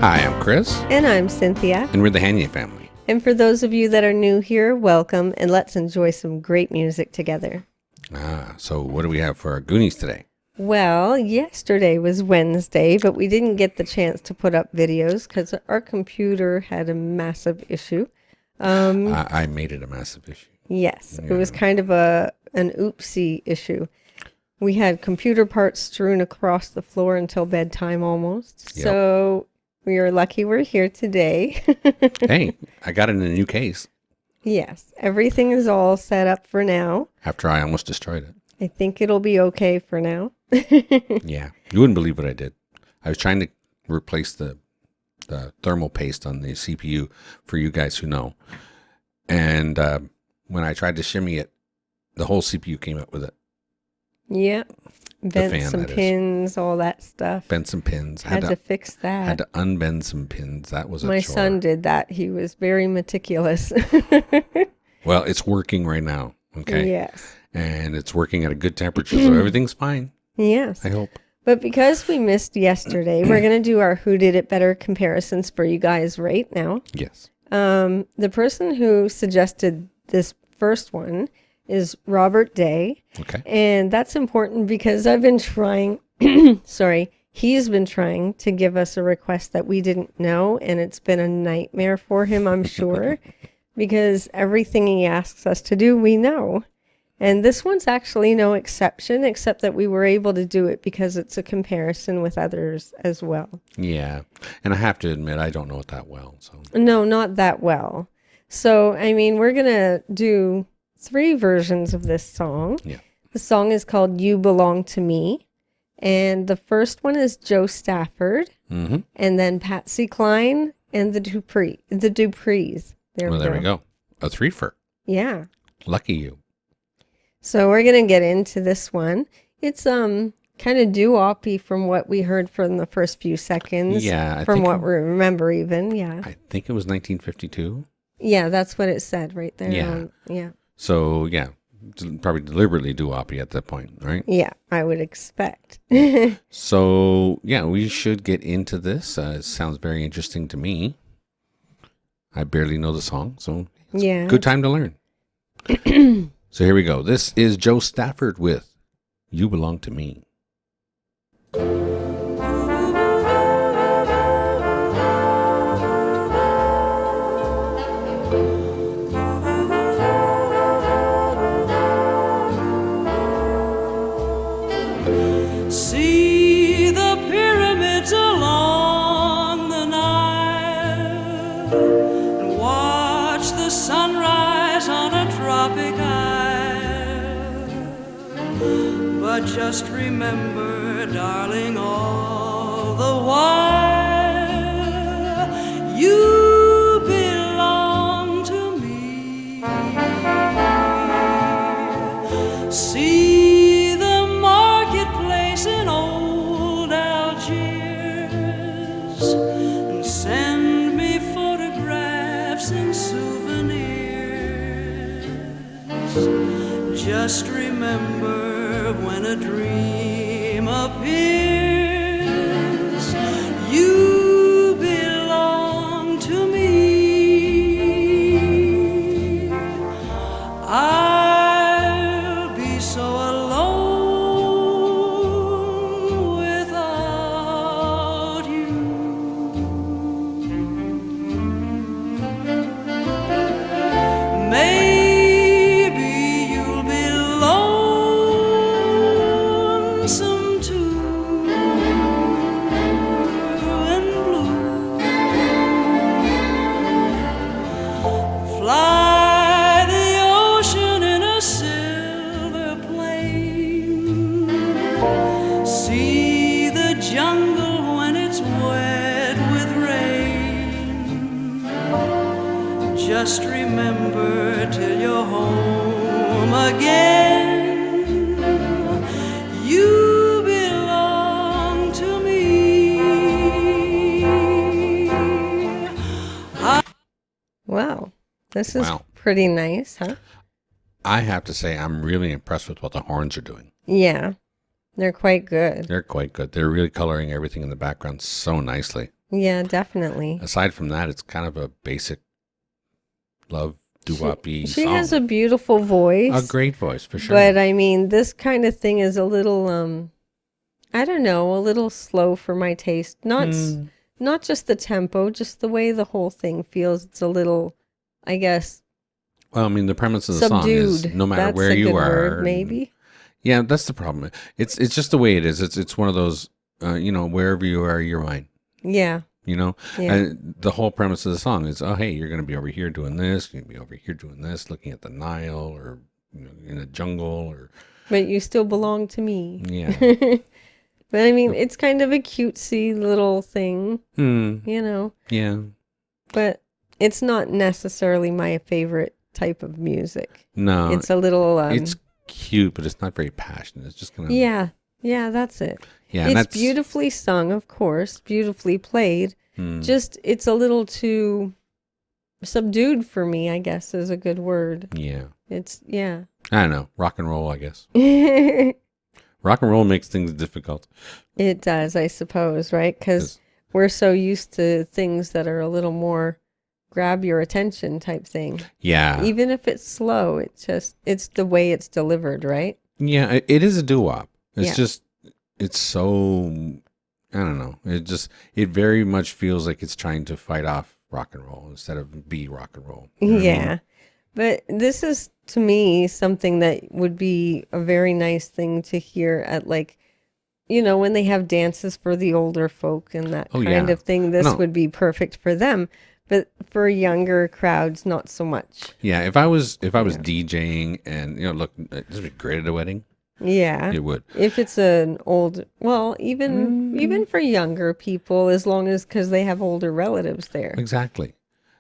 Hi, I'm Chris. And I'm Cynthia. And we're the Hanier Family. And for those of you that are new here, welcome, and let's enjoy some great music together. So what do we have for our Goonies today? Well, yesterday was Wednesday, but we didn't get the chance to put up videos because our computer had a massive issue. I made it a massive issue. Yes, yeah. It was kind of an oopsie issue. We had computer parts strewn across the floor until bedtime almost. Yep. So we are lucky we're here today. Hey, I got it in a new case. Yes, everything is all set up for now. After I almost destroyed it. I think it'll be okay for now. Yeah, you wouldn't believe what I did. I was trying to replace the thermal paste on the CPU for you guys who know. And when I tried to shimmy it, the whole CPU came up with it. Yeah. Bent some pins, all that stuff. Bent some pins. Had to fix that. Had to unbend some pins. That was a chore. My son did that. He was very meticulous. Well, it's working right now. Okay. Yes. And it's working at a good temperature, so everything's fine. Yes. I hope. But because we missed yesterday, we're going to do our Who Did It Better comparisons for you guys right now. Yes. The person who suggested this first one is Robert Day. Okay. And that's important because I've been trying, he's been trying to give us a request that we didn't know, and it's been a nightmare for him, I'm sure, because everything he asks us to do, we know. And this one's actually no exception, except that we were able to do it because it's a comparison with others as well. Yeah. And I have to admit, I don't know it that well. So no, not that well. So, I mean, we're going to do 3 versions of this song. Yeah. The song is called You Belong to Me. And the first one is Jo Stafford. Mm-hmm. And then Patsy Cline and the Duprees. There we go. A 3-fer. Yeah. Lucky you. So we're going to get into this one. It's kind of doo-wop-y from what we heard from the first few seconds. Yeah. From what we remember even, yeah. I think it was 1952. Yeah, that's what it said right there. Yeah. Yeah. So, yeah, probably deliberately doo-wop-y at that point, right? Yeah, I would expect. So, yeah, we should get into this. It sounds very interesting to me. I barely know the song, so it's a good time to learn. So here we go. This is Jo Stafford with You Belong to Me. See the pyramids along the Nile and watch the sunrise on a tropic isle. But just remember, darling, all the while you belong to me. See the marketplace in old Algiers and send me photographs and souvenirs. Just remember, when a dream appears, you belong to me. I'll be so alone without you. Maybe you'll be lonesome too and blue. Fly the ocean in a silver plane. See the jungle when it's wet with rain. Just remember till you're home again, you belong to me. Wow. This is pretty nice, huh? I have to say, I'm really impressed with what the horns are doing. Yeah. They're quite good. They're quite good. They're really coloring everything in the background so nicely. Yeah, definitely. Aside from that, it's kind of a basic love doo-wop-y She song. has a beautiful voice. A great voice, for sure. But I mean, this kind of thing is a little, I don't know, a little slow for my taste. Not just the tempo, just the way the whole thing feels. It's a little, I guess, well, I mean, the premise of the song is no matter That's where a you good are. word, maybe. Yeah, that's the problem. It's just the way it is. It's one of those, wherever you are, you're mine. Yeah. Yeah. Yeah. The whole premise of the song is, oh, hey, you're going to be over here doing this. You're going to be over here doing this, looking at the Nile or in a jungle or. But you still belong to me. Yeah. But I mean, it's kind of a cutesy little thing, Yeah. But it's not necessarily my favorite type of music. No. It's a little... it's cute, but it's not very passionate. It's just kind of... Yeah. Yeah, that's it. Yeah, it's beautifully sung, of course, beautifully played. Just, it's a little too subdued for me, I guess, is a good word. Yeah. Yeah. I don't know. Rock and roll, I guess. Rock and roll makes things difficult. It does, I suppose, right? Because we're so used to things that are a little more grab your attention type thing. Yeah. Even if it's slow, it's the way it's delivered, right? Yeah, it is a doo-wop. It's just, it's so, I don't know. It very much feels like it's trying to fight off rock and roll instead of be rock and roll. You know what I mean? But this is, to me, something that would be a very nice thing to hear at, like, when they have dances for the older folk and that kind of thing. This would be perfect for them. But for younger crowds, not so much. Yeah, if I was DJing and, look, this would be great at a wedding. Yeah. It would. If it's an old, well, even for younger people, as long as, because they have older relatives there. Exactly.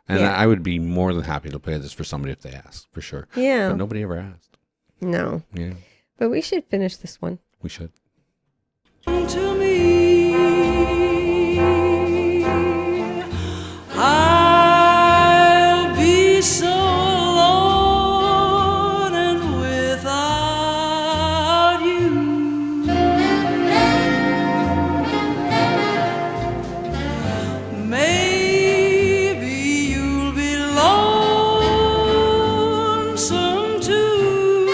And I would be more than happy to play this for somebody if they asked, for sure. Yeah. But nobody ever asked. No. Yeah. But we should finish this one. We should. To me, I'll be so alone and without you. Maybe you'll be lonesome too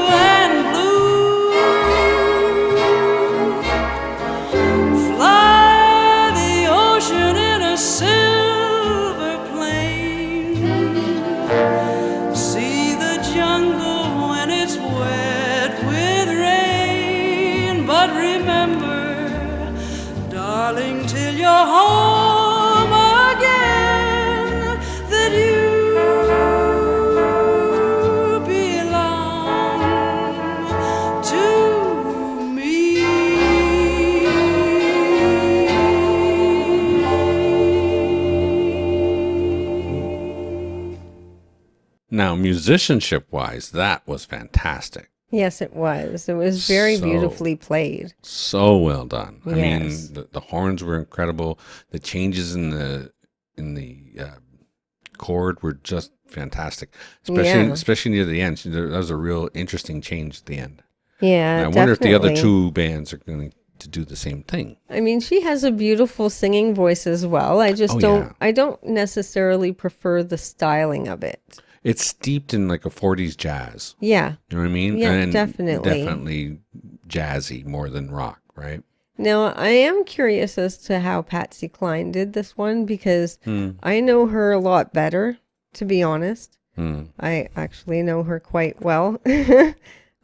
and blue. Fly the ocean in a silver plane. See the jungle when it's wet with rain. But remember, darling, till you're home again, that you belong to me. Now, musicianship-wise, that was fantastic. Yes, it was. It was very So- beautifully played. So well done. I Yes. mean, the horns were incredible. The changes in the chord were just fantastic. Especially near the end. That was a real interesting change at the end. Yeah, And I wonder if the other definitely. two bands are going to do the same thing. I mean, she has a beautiful singing voice as well. I just I don't necessarily prefer the styling of it. It's steeped in like a 40s jazz. Yeah. You know what I mean? Yeah, And definitely. Definitely jazzy more than rock, right? Now, I am curious as to how Patsy Cline did this one because I know her a lot better, to be honest. I actually know her quite well.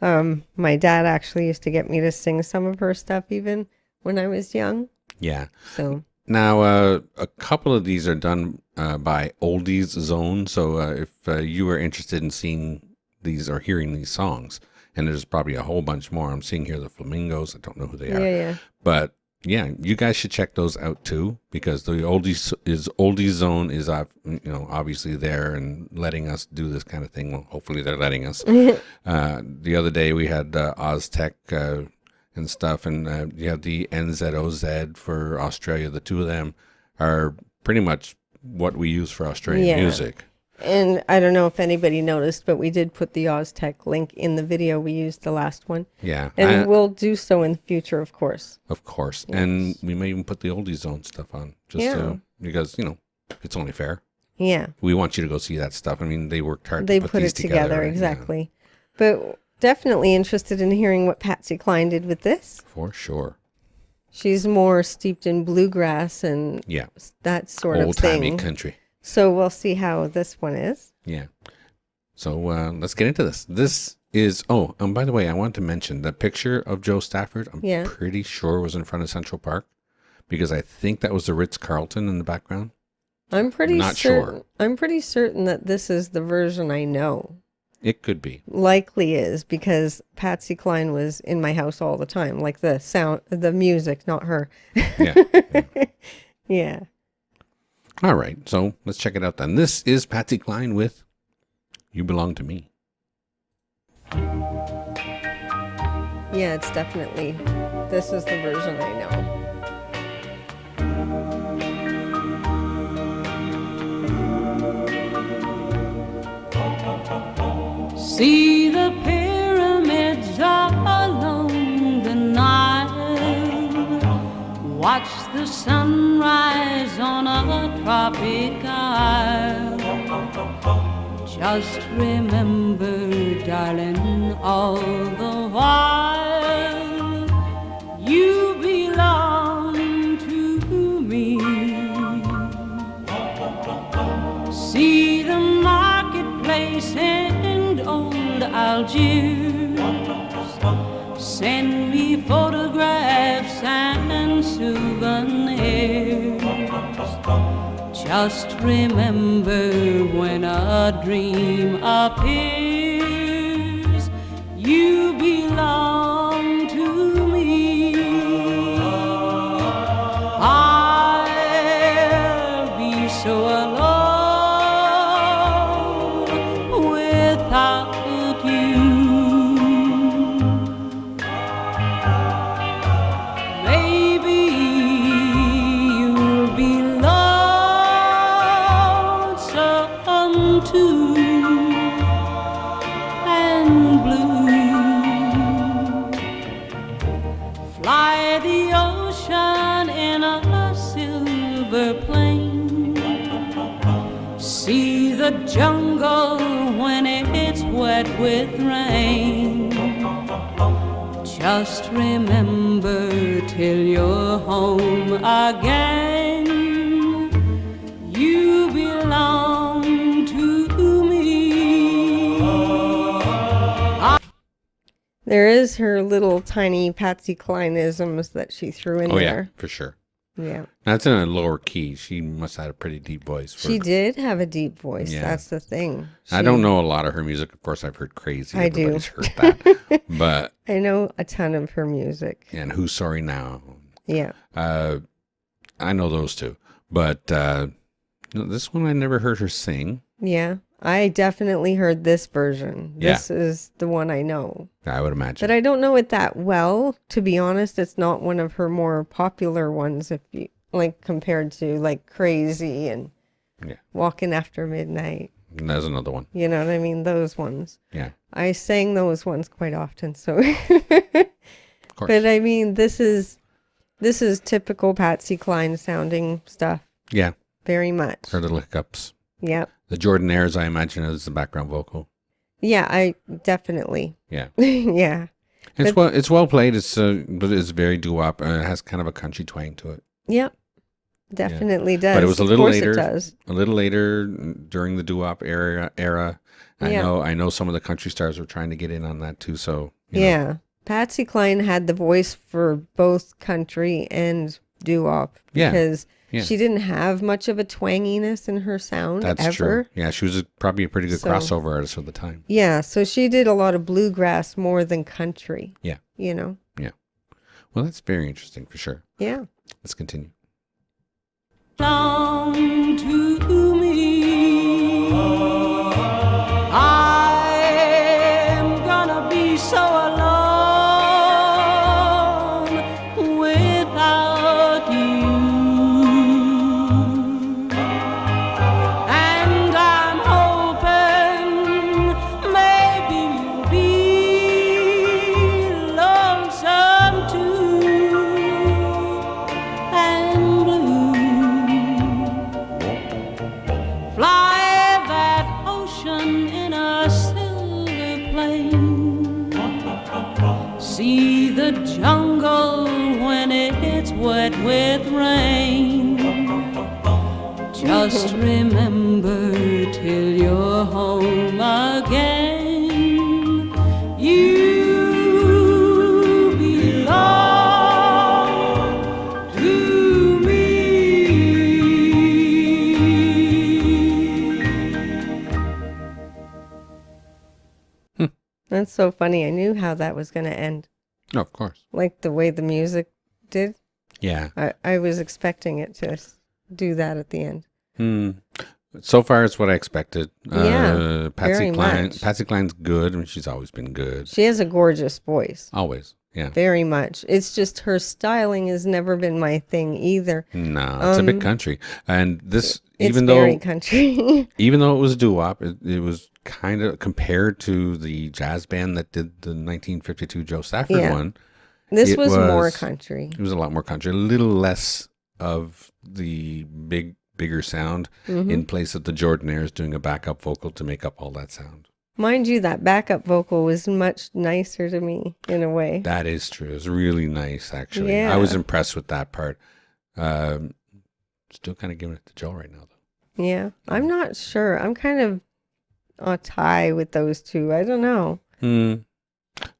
My dad actually used to get me to sing some of her stuff even when I was young. Yeah. So Now, a couple of these are done by Oldies Zone. So if you are interested in seeing these or hearing these songs, and there's probably a whole bunch more. I'm seeing here the Flamingos. I don't know who they are. yeah. But yeah, you guys should check those out too, because the Oldies Zone is obviously there and letting us do this kind of thing. Well, hopefully they're letting us. The other day we had Oztech and stuff, and you have the NZOZ for Australia. The two of them are pretty much what we use for Australian music. And I don't know if anybody noticed, but we did put the Oztech link in the video we used the last one. Yeah. And we'll do so in the future, of course. Of course. Yes. And we may even put the Oldies Zone stuff on. Because, it's only fair. Yeah. We want you to go see that stuff. I mean, they worked hard They to put put these it together, right? exactly. Yeah. But definitely interested in hearing what Patsy Cline did with this. For sure. She's more steeped in bluegrass and that sort of thing. Old-timey country. So we'll see how this one is. Yeah. So let's get into this. This is, by the way, I want to mention the picture of Jo Stafford, I'm pretty sure was in front of Central Park, because I think that was the Ritz-Carlton in the background. I'm pretty sure. I'm pretty certain that this is the version I know. It could be. Likely is, because Patsy Cline was in my house all the time, like the sound, the music, not her. Yeah. Yeah. All right, so let's check it out then. This is Patsy Cline with You Belong to Me. Yeah, it's definitely, this is the version I know. See the pyramids along the Nile. Watch the sunrise on a tropic isle. Just remember, darling, all the while you belong to me. See the marketplace and old Algiers. Send me photographs and souvenirs. Just remember, when a dream appears, you belong to me. I'll be so alone without you. Maybe you'll be lonesome too, and blue. Fly the ocean in a silver plane. See the jungle when it's wet with rain. Just remember, till you're home again, you belong to me. There is her little tiny Patsy Cline-isms that she threw in there. Yeah, for sure. Yeah. That's in a lower key. She must have had a pretty deep voice. She did have a deep voice. Yeah. That's the thing. I don't know a lot of her music. Of course, I've heard Crazy. I do. Everybody's heard that. But I know a ton of her music. and Who's Sorry Now? Yeah. I know those two. But this one I never heard her sing. Yeah. I definitely heard this version. Yeah. This is the one I know. I would imagine. But I don't know it that well, to be honest. It's not one of her more popular ones, if you like, compared to like Crazy and Walking After Midnight. And there's another one. You know what I mean? Those ones. Yeah. I sang those ones quite often, so Of course. but I mean, this is typical Patsy Cline sounding stuff. Yeah. Very much. Her little hiccups. Yep. The Jordanaires, I imagine, is the background vocal. Yeah, I definitely. Yeah. Yeah. It's well played. But it's very doo-wop. It has kind of a country twang to it. Yep. Definitely does. But it was a little Of course later. It does. A little later during the doo-wop era. I know some of the country stars were trying to get in on that too. So you know. Yeah. Patsy Cline had the voice for both country and doo-wop because she didn't have much of a twanginess in her sound. That's ever. true. Yeah, she was probably a pretty good crossover artist at the time. Yeah, so she did a lot of bluegrass more than country. Yeah. You know? Yeah. Well, that's very interesting for sure. Yeah. Let's continue. Belong to me. I'm gonna be so alone without you. And I'm holding see the jungle when it's wet with rain. Just remember till you're home again, you belong to me. That's so funny. I knew how that was going to end. Oh, of course. Like the way the music did. Yeah. I was expecting it to do that at the end. So far, it's what I expected. Yeah, Patsy very Cline. much. Patsy Cline's good. I mean, she's always been good. She has a gorgeous voice. Always. Yeah. Very much. It's just her styling has never been my thing either. No, it's a bit country. And this, It's even very though country. even though it was doo-wop, it was kind of compared to the jazz band that did the 1952 Jo Stafford Yeah. one. This It was more was- country. It was a lot more country, a little less of the bigger sound in place of the Jordanaires doing a backup vocal to make up all that sound. Mind you, that backup vocal was much nicer to me in a way. That is true. It was really nice, actually. Yeah. I was impressed with that part. Still kind of giving it to Joe right now, though. Yeah. I'm not sure. I'm kind of a tie with those two. I don't know.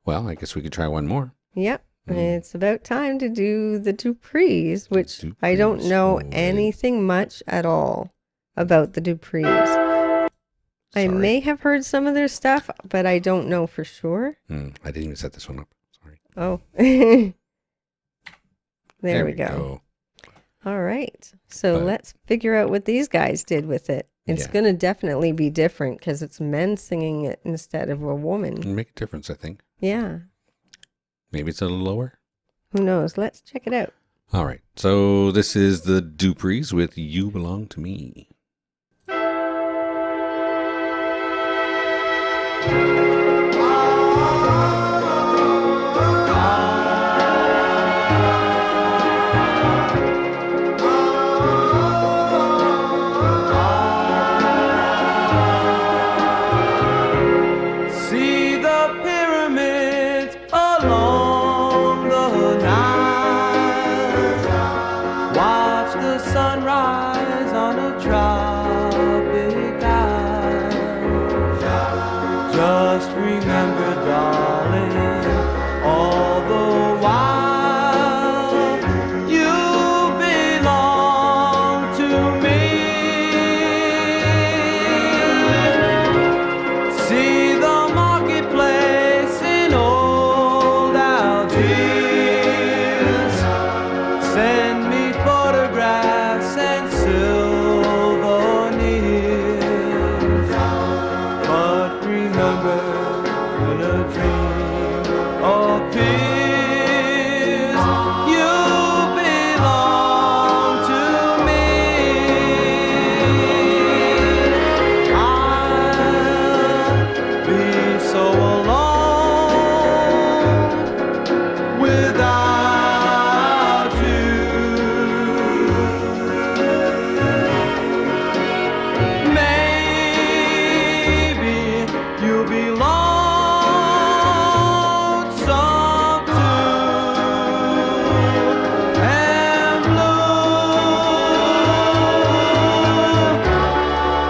Well, I guess we could try one more. Yep. It's about time to do the Duprees, which I don't Duprees. know Oh, right. anything much at all about the Duprees. I Sorry. may have heard some of their stuff, but I don't know for sure. I didn't even set this one up. Sorry. Oh. there we go. All right. So But- let's figure out what these guys did with it. It's Yeah. going to definitely be different because it's men singing it instead of a woman. It'll make a difference, I think. Yeah. Maybe it's a little lower. Who knows? Let's check it out. All right. So this is the Duprees with You Belong to Me. See the pyramids along the Nile. Watch the sunrise on a tropic isle. Just remember, darling, all the while you belong to me. See the marketplace in old Algiers. Send me photographs and souvenirs. But remember, when a dream appears, you belong to me. I'll be so alone without you. Maybe you'll be lonesome too, and blue.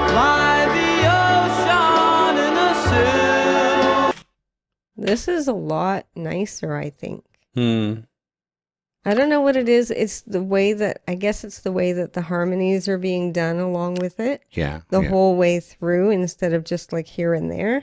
Fly the ocean in a silk. This is a lot nicer, I think. Hmm. I don't know what it is. It's the way that, I guess it's the way that the harmonies are being done along with it. Yeah. The yeah. whole way through instead of just like here and there.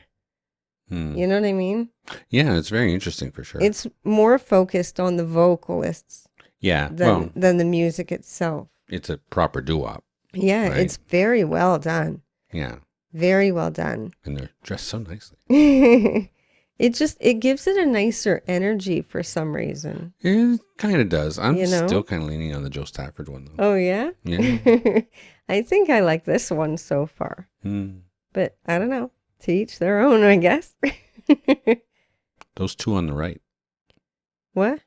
Hmm. You know what I mean? Yeah, it's very interesting for sure. It's more focused on the vocalists yeah. than Well, the music itself. it's a proper doo-wop. Yeah, Right. it's very well done. Yeah. Very well done. And they're dressed so nicely. It gives it a nicer energy for some reason. It kind of does. I'm You know? still kind of leaning on the Jo Stafford one, though. Oh, yeah? Yeah. I think I like this one so far. Hmm. But I don't know. To each their own, I guess. Those two on the right. What?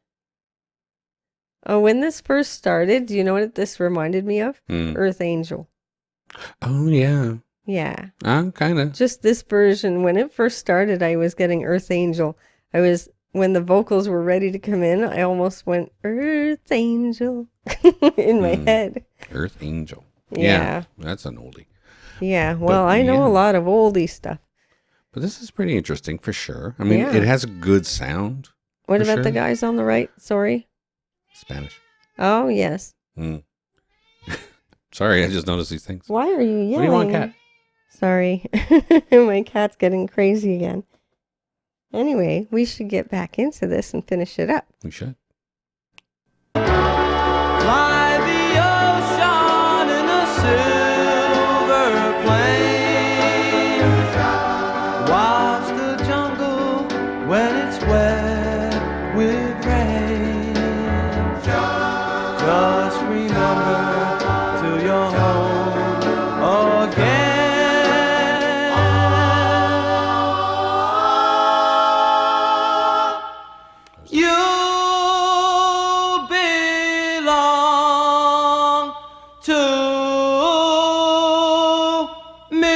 Oh, when this first started, do you know what this reminded me of? Hmm. Earth Angel. Oh, yeah. Yeah. Kind of. Just this version. When it first started, I was getting Earth Angel. I was when the vocals were ready to come in, I almost went Earth Angel in my head. Earth Angel. Yeah. That's an oldie. Yeah, well, But, I know yeah. a lot of oldie stuff. But this is pretty interesting for sure. I mean, Yeah. it has a good sound. What For about sure. the guys on the right? Sorry. Spanish. Oh, yes. Sorry, I just noticed these things. Why are you yelling? What do you want, cat? Sorry. My cat's getting crazy again. Anyway, we should get back into this and finish it up. We should. Fly the ocean in a silver plane. Watch the jungle when it's wet with rain. Just remember till you're home again. You belong to me.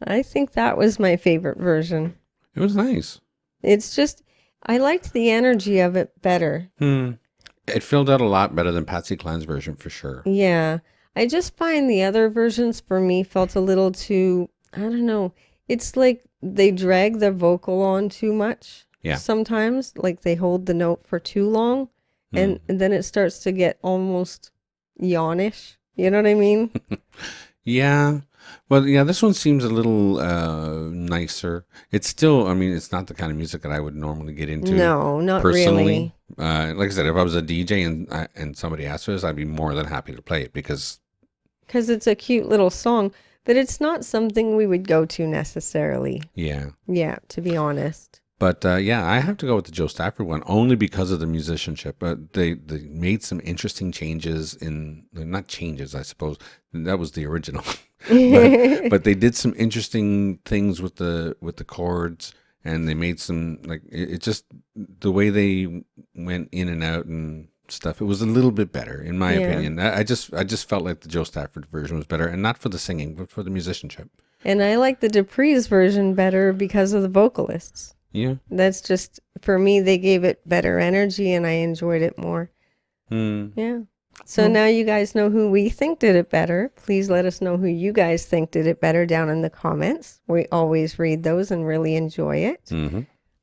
I think that was my favorite version. It was nice. It's just, I liked the energy of it better. It filled out a lot better than Patsy Cline's version for sure. Yeah. I just find the other versions for me felt a little too, I don't know. It's like they drag the vocal on too much. Yeah. Sometimes, like they hold the note for too long, and then it starts to get almost yawnish. You know what I mean? Yeah. Well, yeah, this one seems a little nicer. It's still, I mean, it's not the kind of music that I would normally get into. No, not personally. really. Like I said, if I was a DJ and somebody asked for this, I'd be more than happy to play it because it's a cute little song, but it's not something we would go to necessarily. yeah. Yeah, to be honest. But yeah, I have to go with the Jo Stafford one only because of the musicianship. But they made some interesting changes not changes, I suppose. That was the original. but they did some interesting things with the chords, and they made some it just the way they went in and out and stuff. It was a little bit better in my opinion. I just felt like the Jo Stafford version was better, and not for the singing, but for the musicianship. And I like the Duprees version better because of the vocalists. Yeah. That's just, for me, they gave it better energy and I enjoyed it more. Yeah. So now you guys know who we think did it better. Please let us know who you guys think did it better down in the comments. We always read those and really enjoy it.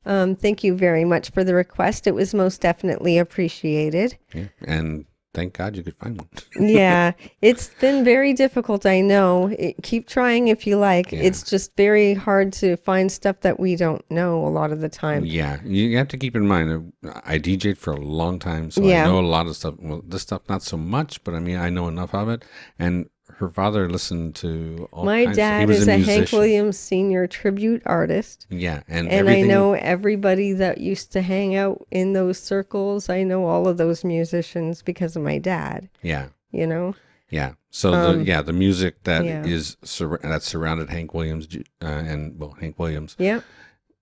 Thank you very much for the request. It was most definitely appreciated. Yeah. And thank God you could find one. Yeah, it's been very difficult, I know. Keep trying if you like. Yeah. It's just very hard to find stuff that we don't know a lot of the time. Yeah, you have to keep in mind, I DJ'd for a long time, so Yeah. I know a lot of stuff. Well, this stuff, not so much, but I mean, I know enough of it. And her father listened to all My kinds. dad He was is a Hank musician. Williams Senior tribute artist. Yeah, and I everything. know everybody that used to hang out in those circles. I know all of those musicians because of my dad, Yeah, you know? yeah. So the music that yeah. is that surrounded Hank Williams Hank Williams Yeah.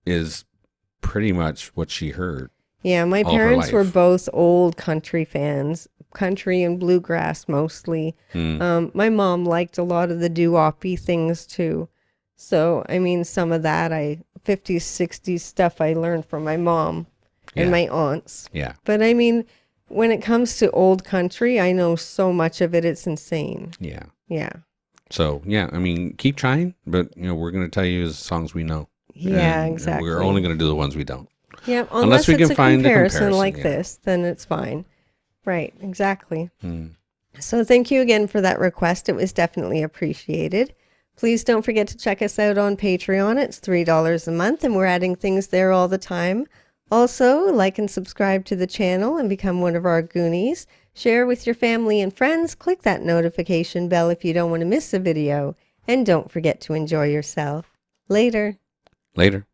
is pretty much what she heard. Yeah, my all her parents were life. both old country fans, country and bluegrass mostly. My mom liked a lot of the doo-woppy things too. So, I mean, some of that 50s, 60s stuff I learned from my mom and Yeah. my aunts. Yeah, But I mean, when it comes to old country, I know so much of it, it's insane. yeah. Yeah. So yeah, I mean, keep trying, but we're going to tell you the songs we know. Yeah, And exactly. We're only going to do the ones we don't. Yeah, Unless unless we it's can a find the comparison like comparison, yeah. this, then it's fine. Right, exactly. So thank you again for that request. It was definitely appreciated. Please don't forget to check us out on Patreon. It's $3 a month, and we're adding things there all the time. Also, like and subscribe to the channel and become one of our Goonies. Share with your family and friends. Click that notification bell if you don't want to miss a video. And don't forget to enjoy yourself. Later. Later.